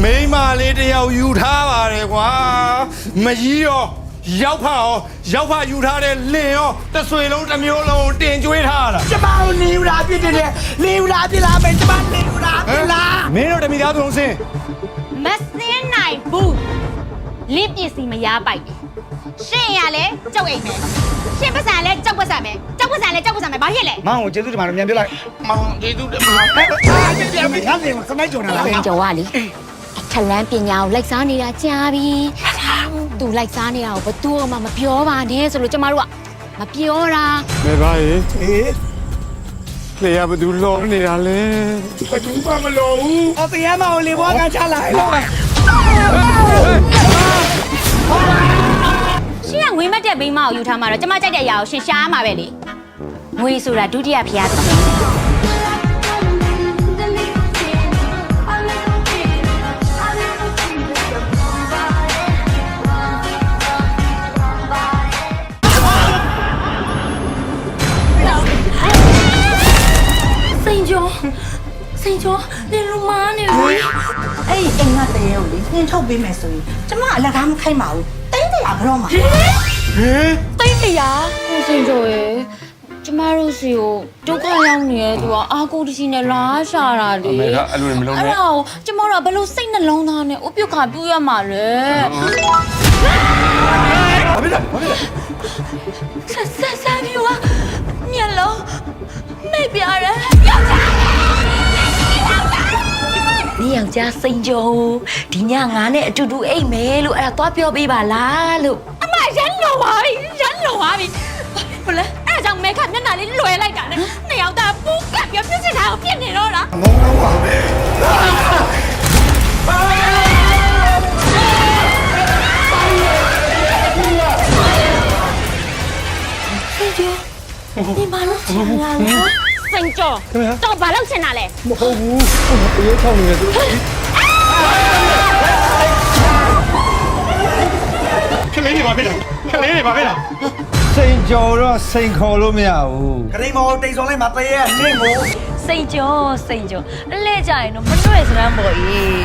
မိမလေးတယောက်ယူထားပါတယ်ကွာမကြီးရောရောက်ဖယူထားတဲ့လင်ရောတဆွေလုံးတစ်မျိုးလုံးတင်ကျွေးထားတာ ကျမတို့နေယူတာဖြစ်တယ်နေယူတာဖြစ်လားမယ်ကျမနေယူတာဖြစ်လား မင်းတို့တမိသားစုံစင်း မစင်းနိုင်ဘူးလင်းပစ္စည်းမရပိုက်ရှင်ရလဲကြောက်အိမ်မယ်ရှင်ပစံလဲကြောက်ပစံမယ်ကြောက်ပစံလဲကြောက်ပစံမယ်ဘာဖြစ်လဲ မောင်ကိုကျေးဇူးတင်ပါတယ်မြန်ပြလိုက်မောင်ကျေးဇူးတင်ပါတယ်ပြန်ပြန်ငါ့စင်စနိုက်ကြုံတာလား စင်ကျော်ကလေထလန်းပညာကိုလိုက်စားနေတာကြားပြီသူလိုက်စားနေတာကိုဘသူမှမပြောပါနဲ့ဆိုလို့ကျမတို့ကမပြောတာ မေပါရေ အေး လေရဘသူလောနေတာလဲဘသူမှမလောဘူး အတရားမအောင်လေဘောကချလာလို့ ရှင်ကငွေမတက်ပြီးမအောင်ယူထားမှာတော့ကျမကြိုက်တဲ့အရာကိုရှင်ရှားမှာပဲလေငွေဆိုတာဒုတိယဖျားသခင်စိန်ကျော်နေလူမားနေပြီ အဲ့ဒီအိမ်ကတရေကိုလေနှင်းထုတ်ပေးမယ်ဆိုရင်ကျမအလက်ကားမခိုင်းပါဘူးတိုင်းတရားကတော့မှာ တိတ်တရားကိုစိန်ကျော်ရဲ့ကျမတို့စီကိုဒုက္ခရောက်နေရဲ့သူကအာကိုတရှိနဲ့လာရှာတာလေ အမေကအဲ့လိုမလုပ်နဲ့ အဲ့ဒါကိုကျမတို့ကဘလို့စိတ်နှလုံးသားနဲ့ဥပြုတ်ခါပြူရမှာလဲ ဘာဖြစ်လဲ ဆက်ပြီးကမျက်လုံးမိတ်ပြရတယ်ယောက်ျား 你养家生就ဒီညငါနဲ့အတူတူအိတ်မယ်လို့အဲ့ဒါသွားပြောပေးပါလားလို့ အမရန်လုံပါပြီဘလဲအဲ့ဒါကြောင့်မဲခမျက်နှာလေးလွယ်လိုက်တာနဲ့နှစ်ယောက်သားပူကပ်ပြီးပြစ်စစ်တာကိုပြစ်နေတော့လား မုန်းတော့ပါပဲ 你ဘာလို့ချင်လာလဲ စိန်ကျော်တော့ဘာလို့ချင်တာလဲ မဟုတ်ဘူးတရေချောင်းနေတယ်သူခလေးတွေဘာဖြစ်လဲစိန်ကြော်တော့စိန်ခေါ်လို့မရဘူး ခရိမောတိတ်ဆောင်လိုက်မှာတရေနှင်းကို စိန်ကျော်အလဲကြရင်တော့မတွေ့စမ်းပေါ့ကြီး